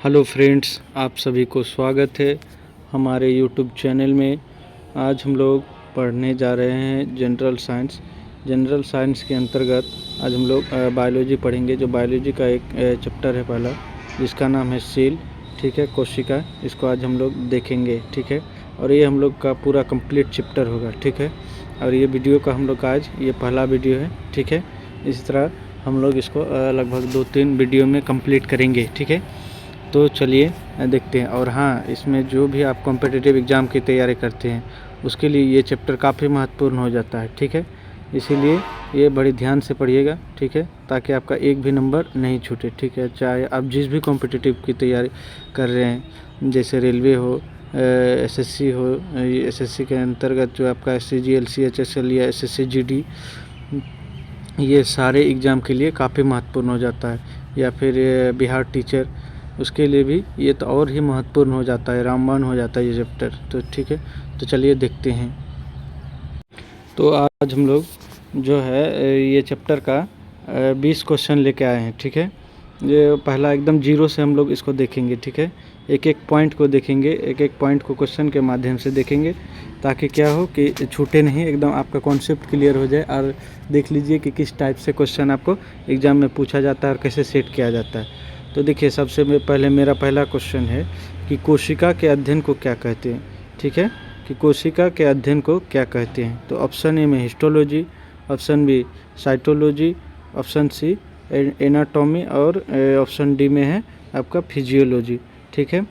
Hello friends, आप सभी को स्वागत है हमारे यूट्यूब चैनल में। आज हम लोग पढ़ने जा रहे हैं जनरल साइंस के अंतर्गत आज हम लोग बायोलॉजी पढ़ेंगे। जो बायोलॉजी का एक चैप्टर है पहला, जिसका नाम है सेल, ठीक है, कोशिका। इसको आज हम लोग देखेंगे, ठीक है। और ये हम लोग का पूरा कंप्लीट चैप्टर होगा, ठीक है। और ये वीडियो का हम लोग का आज ये पहला वीडियो है, ठीक है। इसी तरह हम लोग इसको लगभग 2-3 वीडियो में कंप्लीट करेंगे, ठीक है। तो चलिए देखते हैं। और हाँ, इसमें जो भी आप कॉम्पिटिटिव एग्ज़ाम की तैयारी करते हैं उसके लिए ये चैप्टर काफ़ी महत्वपूर्ण हो जाता है, ठीक है। इसीलिए ये बड़ी ध्यान से पढ़िएगा, ठीक है, ताकि आपका एक भी नंबर नहीं छूटे, ठीक है। चाहे आप जिस भी कॉम्पिटिटिव की तैयारी कर रहे हैं, जैसे रेलवे हो, एसएससी हो, एसएससी के अंतर्गत जो आपका सीजीएल, सीएचएसएल या एसएससी जीडी, ये सारे एग्ज़ाम के लिए काफ़ी महत्वपूर्ण हो जाता है। या फिर बिहार टीचर, उसके लिए भी ये तो और ही महत्वपूर्ण हो जाता है, रामबाण हो जाता है ये चैप्टर। तो ठीक है, तो चलिए देखते हैं। तो आज हम लोग जो है ये चैप्टर का 20 क्वेश्चन लेके आए हैं, ठीक है। ये पहला एकदम जीरो से हम लोग इसको देखेंगे, ठीक है। एक एक पॉइंट को देखेंगे, एक एक पॉइंट को क्वेश्चन के माध्यम से देखेंगे, ताकि क्या हो कि छूटे नहीं, एकदम आपका कॉन्सेप्ट क्लियर हो जाए। और देख लीजिए कि किस टाइप से क्वेश्चन आपको एग्ज़ाम में पूछा जाता है और कैसे सेट किया जाता है। तो देखिए, सबसे पहले मेरा पहला क्वेश्चन है कि कोशिका के अध्ययन को क्या कहते हैं, ठीक है। कि कोशिका के अध्ययन को क्या कहते हैं। तो ऑप्शन ए में histology, option B cytology, option C anatomy और ऑप्शन डी में है आपका फिजियोलॉजी, ठीक है।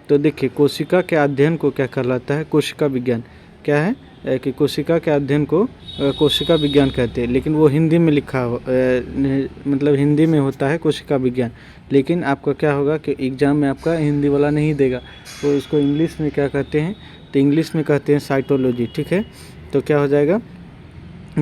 तो देखिए, कोशिका के अध्ययन को क्या कहलाता है, कोशिका विज्ञान क्या है कि कोशिका के अध्ययन को कोशिका विज्ञान कहते हैं। लेकिन वो हिंदी में लिखा हो, मतलब हिंदी में होता है कोशिका विज्ञान। लेकिन आपका क्या होगा कि एग्ज़ाम में आपका हिंदी वाला नहीं देगा, तो इसको इंग्लिश में क्या कहते हैं, तो इंग्लिश में कहते हैं साइटोलॉजी, ठीक है। तो क्या हो जाएगा,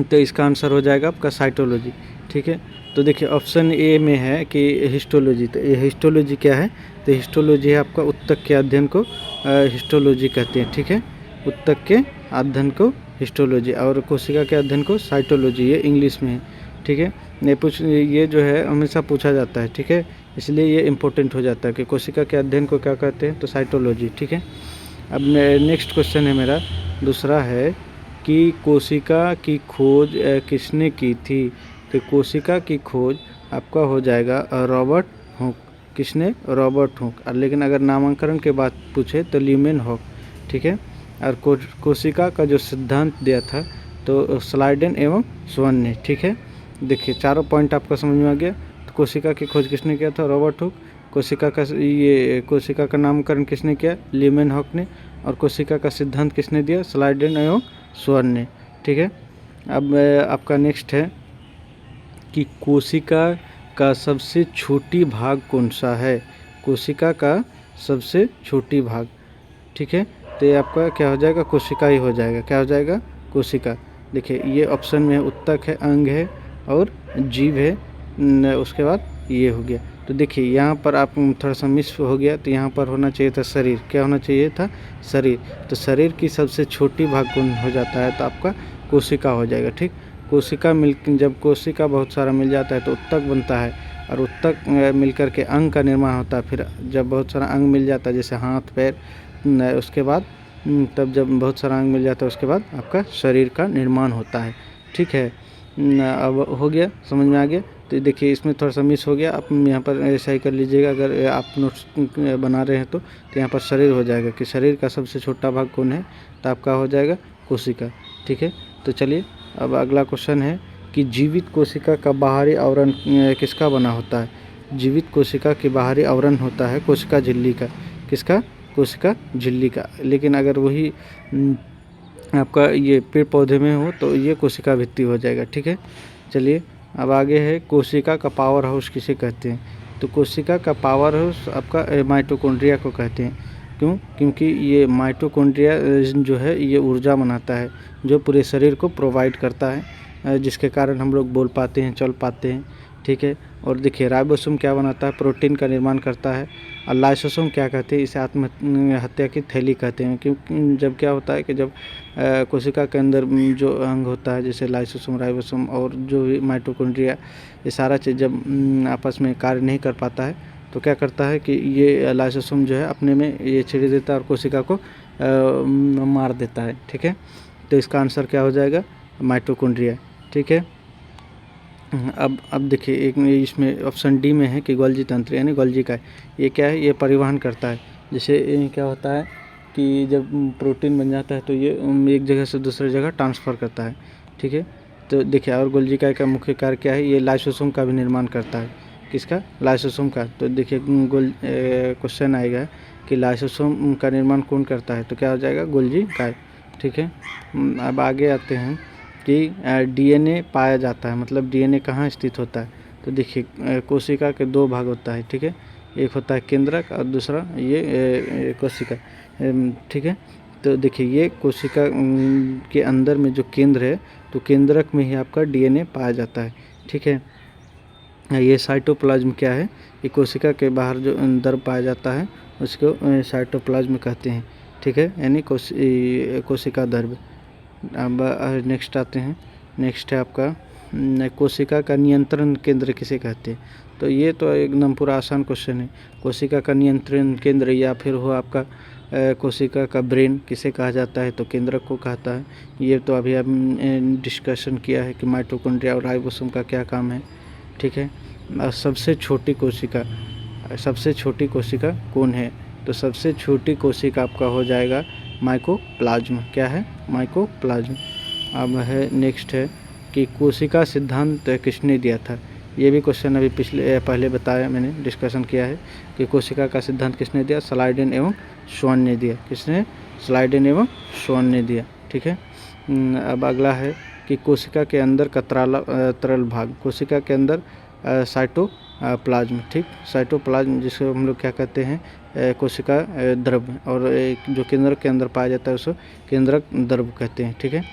तो इसका आंसर हो जाएगा आपका साइटोलॉजी, ठीक है। तो देखिए, ऑप्शन ए में है कि हिस्टोलॉजी। तो ये हिस्टोलॉजी क्या है, तो हिस्टोलॉजी है आपका ऊतक के अध्ययन को हिस्टोलॉजी कहते हैं, ठीक है। ऊतक के अध्ययन को हिस्टोलॉजी और कोशिका के अध्ययन को साइटोलॉजी, ये इंग्लिश में है, ठीक है। ये जो है हमेशा पूछा जाता है, ठीक है। इसलिए ये इम्पोर्टेंट हो जाता है कि कोशिका के अध्ययन को क्या कहते हैं, तो साइटोलॉजी, ठीक है। अब नेक्स्ट क्वेश्चन है मेरा, दूसरा है कि कोशिका की खोज किसने की थी। तो कोशिका की खोज आपका हो जाएगा रॉबर्ट हुक। किसने, रॉबर्ट हुक। लेकिन अगर नामकरण के बाद पूछे तो ल्यूमेन हॉक, ठीक है। और कोशिका का जो सिद्धांत दिया था तो स्लाइडेन एवं स्वर्ण ने, ठीक है। देखिए, चारों पॉइंट आपका समझ में आ गया। तो कोशिका की खोज किसने किया था, रॉबर्ट हुक। कोशिका का नामकरण किसने किया, ल्यूमेन हॉक ने। और कोशिका का सिद्धांत किसने दिया, स्लाइडेन एवं स्वर्ण ने, ठीक है। अब आपका नेक्स्ट है कि कोशिका का सबसे छोटी भाग कौन सा है। कोशिका का सबसे छोटी भाग, ठीक है। तो ये आपका क्या हो जाएगा, कोशिका ही हो जाएगा। क्या हो जाएगा, कोशिका। देखिए, ये ऑप्शन में ऊतक है, अंग है और जीव है। उसके बाद ये हो गया। तो देखिए, यहाँ पर आप थोड़ा सा मिस हो गया, तो यहाँ पर होना चाहिए था शरीर। क्या होना चाहिए था, शरीर। तो शरीर की सबसे छोटी भाग कौन हो जाता है, तो आपका कोशिका हो जाएगा, ठीक। जब कोशिका बहुत सारा मिल जाता है तो ऊतक बनता है, और ऊतक मिलकर के अंग का निर्माण होता है। फिर जब बहुत सारा अंग मिल जाता है, जैसे हाथ पैर, उसके बाद तब जब बहुत सारा अंग मिल जाता है उसके बाद आपका शरीर का निर्माण होता है, ठीक है। अब हो गया, समझ में आ गया। तो देखिए, इसमें थोड़ा सा मिस हो गया, आप यहाँ पर ऐसा ही कर लीजिएगा। अगर आप नोट्स बना रहे हैं तो यहाँ पर शरीर हो जाएगा कि शरीर का सबसे छोटा भाग कौन है, तो आपका हो जाएगा कोशिका, ठीक है। तो चलिए, अब अगला क्वेश्चन है कि जीवित कोशिका का बाहरी आवरण किसका बना होता है। जीवित कोशिका की बाहरी आवरण होता है कोशिका झिल्ली का। किसका, कोशिका झिल्ली का। लेकिन अगर वही आपका ये पेड़ पौधे में हो तो ये कोशिका भित्ति हो जाएगा, ठीक है। चलिए, अब आगे है कोशिका का पावर हाउस किसे कहते हैं। तो कोशिका का पावर हाउस आपका माइटोकॉन्ड्रिया को कहते हैं। क्यों, क्योंकि ये माइटोकॉन्ड्रिया जो है ये ऊर्जा बनाता है, जो पूरे शरीर को प्रोवाइड करता है, जिसके कारण हम लोग बोल पाते हैं, चल पाते हैं, ठीक है। और देखिए, राइबोसोम क्या बनाता है, प्रोटीन का निर्माण करता है। और लाइसोसोम क्या कहते हैं, इसे आत्महत्या की थैली कहते हैं। क्योंकि जब क्या होता है कि जब कोशिका के अंदर जो अंग होता है, जैसे लाइसोसोम, राइबोसोम और जो भी माइटोकॉन्ड्रिया, ये सारा चीज़ जब आपस में कार्य नहीं कर पाता है तो क्या करता है कि ये लाइसोसोम जो है अपने में ये छेड़ देता है और कोशिका को मार देता है। ठीक है, तो इसका आंसर क्या हो जाएगा? माइटोकॉन्ड्रिया। ठीक है, अब देखिए एक इसमें ऑप्शन डी में है कि गोल्जी तंत्र यानी गोल्जी का ये क्या है? ये परिवहन करता है। जैसे क्या होता है कि जब प्रोटीन बन जाता है तो ये एक जगह से दूसरी जगह ट्रांसफ़र करता है। ठीक है, तो देखिए और गोल्जी का मुख्य कार्य क्या है? ये लाइसोसोम का भी निर्माण करता है। किसका? लाइसोसोम का। तो देखिए क्वेश्चन आएगा कि लाइसोसोम का निर्माण कौन करता है? तो क्या हो जाएगा? गोल्जी का। ठीक है, अब आगे आते हैं कि डीएनए पाया जाता है, मतलब डीएनए कहाँ स्थित होता है? तो देखिए कोशिका के दो भाग होता है। ठीक है, एक होता है केंद्रक और दूसरा ये कोशिका। ठीक है, तो देखिए ये कोशिका के अंदर में जो केंद्र है तो केंद्रक में ही आपका डीएनए पाया जाता है। ठीक है, ये साइटोप्लाज्म क्या है? ये कोशिका के बाहर जो द्रव पाया जाता है उसको साइटोप्लाज्म कहते हैं। ठीक है, यानी कोशिका द्रव। अब नेक्स्ट आते हैं, नेक्स्ट है आपका कोशिका का नियंत्रण केंद्र किसे कहते हैं? तो ये तो एकदम पूरा आसान क्वेश्चन है। कोशिका का नियंत्रण केंद्र या फिर हो आपका कोशिका का ब्रेन किसे कहा जाता है? तो केंद्रक को कहता है। ये तो अभी हमने डिस्कशन किया है कि माइटोकॉन्ड्रिया और राइबोसोम का क्या काम है। ठीक है, और सबसे छोटी कोशिका कौन है? तो सबसे छोटी कोशिका आपका हो जाएगा माइकोप्लाज्म। क्या है? माइकोप्लाज्म। अब है नेक्स्ट है कि कोशिका सिद्धांत किसने दिया था? ये भी क्वेश्चन अभी पहले बताया, मैंने डिस्कशन किया है कि कोशिका का सिद्धांत किसने दिया? स्लाइडेन एवं श्वान ने दिया। किसने? स्लाइडेन एवं श्वान ने दिया। ठीक है, अब अगला है कि कोशिका के अंदर का तरल भाग, कोशिका के अंदर साइटोप्लाज्म। ठीक, साइटोप्लाज्म जिसको हम लोग क्या कहते हैं? कोशिका द्रव, और जो केंद्रक के अंदर पाया जाता है उसको केंद्रक द्रव कहते हैं। ठीक है,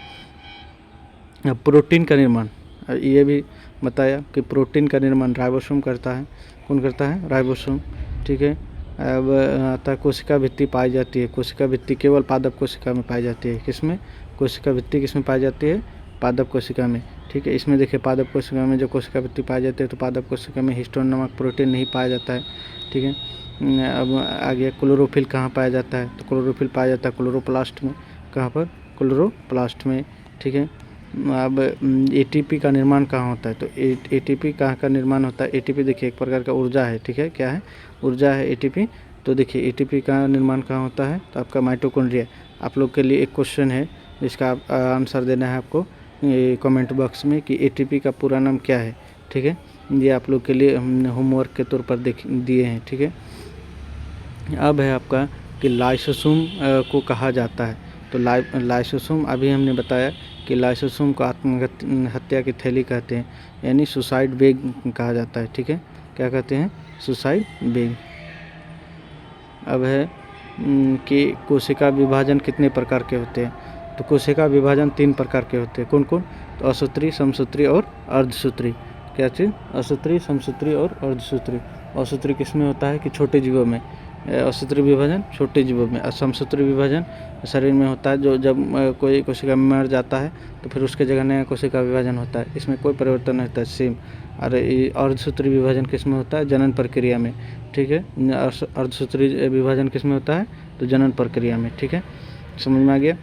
अब प्रोटीन का निर्माण ये भी बताया कि प्रोटीन का निर्माण राइबोसोम करता है। कौन करता है? राइबोसोम। ठीक है, अब आता है कोशिका भित्ति पाई जाती है। कोशिका भित्ति केवल पादप कोशिका में पाई जाती है। किसमें? कोशिका भित्ति किसमें पाई जाती है? पादप कोशिका में। ठीक है, इसमें देखिए पादप कोशिका में जो कोशिका भित्ति पाई जाती है तो पादप कोशिका में हिस्टोन नामक प्रोटीन नहीं पाया जाता है। ठीक है, अब आगे क्लोरोफिल कहाँ पाया जाता है? तो क्लोरोफिल पाया जाता है क्लोरोप्लास्ट में। कहाँ पर? क्लोरोप्लास्ट में। ठीक है, अब एटीपी का निर्माण कहाँ होता है? तो एटीपी कहाँ का निर्माण होता है? एटीपी देखिए एक प्रकार का ऊर्जा है। ठीक है, क्या है? ऊर्जा है एटीपी। तो देखिए एटीपी का निर्माण कहाँ होता है? तो आपका माइटोकॉन्ड्रिया। आप लोग के लिए एक क्वेश्चन है जिसका आप आंसर देना है आपको कमेंट बॉक्स में कि एटीपी का पूरा नाम क्या है। ठीक है, ये आप लोग के लिए हमने होमवर्क के तौर पर दिए हैं। ठीक है, अब है आपका कि लाइसोसोम को कहा जाता है। तो लाइसोसोम अभी हमने बताया कि लाइसोसोम को आत्महत्या की थैली कहते हैं, यानी सुसाइड बैग कहा जाता है। ठीक है, क्या कहते हैं? Suicide bag. अब है कि कोशिका विभाजन कितने प्रकार के होते हैं? तो कोशिका विभाजन 3 प्रकार के होते हैं। कौन कौन? तो असूत्री, समसूत्री और अर्धसूत्री। क्या चीज़? असूत्री, समसूत्री और अर्धसूत्री। असूत्री किस में होता है? कि छोटे जीवों में। असूत्री विभाजन छोटे जीवों में। सूत्री विभाजन शरीर में होता है, जो जब कोई कोशिका मर जाता है तो फिर उसके जगह नया कोशिका विभाजन होता है, इसमें कोई परिवर्तन नहीं होता है, सेम। और अर्धसूत्री विभाजन किस में होता है? जनन प्रक्रिया में। ठीक है, अर्धसूत्री विभाजन किस में होता है? तो जनन प्रक्रिया में। ठीक है, समझ में आ गया।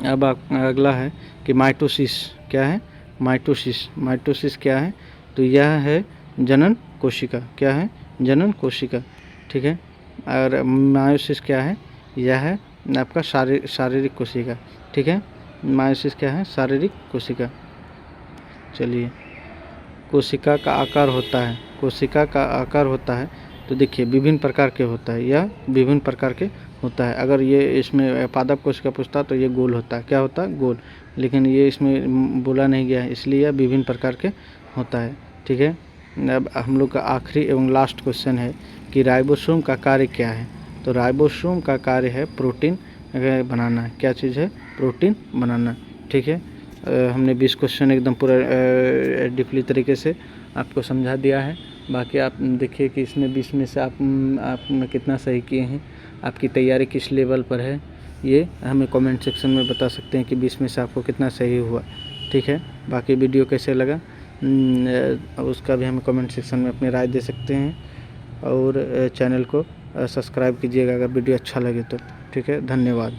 अब अगला है कि माइटोसिस क्या है? माइटोसिस क्या है? तो यह है जनन कोशिका। क्या है? जनन कोशिका। ठीक है, और मायोसिस क्या है? यह है आपका शारीरिक कोशिका। ठीक है, मायोसिस क्या है? शारीरिक कोशिका। चलिए, कोशिका का आकार होता है। तो देखिए विभिन्न प्रकार के होता है, यह विभिन्न प्रकार के होता है। अगर ये इसमें पादप कोशिका पूछता तो ये गोल होता है। क्या होता है? गोल। लेकिन ये इसमें बोला नहीं गया है, इसलिए यह विभिन्न प्रकार के होता है। ठीक है, अब हम लोग का आखिरी एवं लास्ट क्वेश्चन है कि राइबोसोम का कार्य क्या है? तो राइबोसोम का कार्य है प्रोटीन बनाना। क्या चीज़ है? प्रोटीन बनाना। ठीक है, हमने 20 क्वेश्चन एकदम पूरा डीपली तरीके से आपको समझा दिया है। बाकी आप देखिए कि इसमें 20 में से आपने कितना सही किए हैं, आपकी तैयारी किस लेवल पर है, ये हमें कमेंट सेक्शन में बता सकते हैं कि 20 में से आपको कितना सही हुआ। ठीक है, बाकी वीडियो कैसे लगा उसका भी हमें कमेंट सेक्शन में अपनी राय दे सकते हैं। और चैनल को सब्सक्राइब कीजिएगा अगर वीडियो अच्छा लगे तो। ठीक है, धन्यवाद।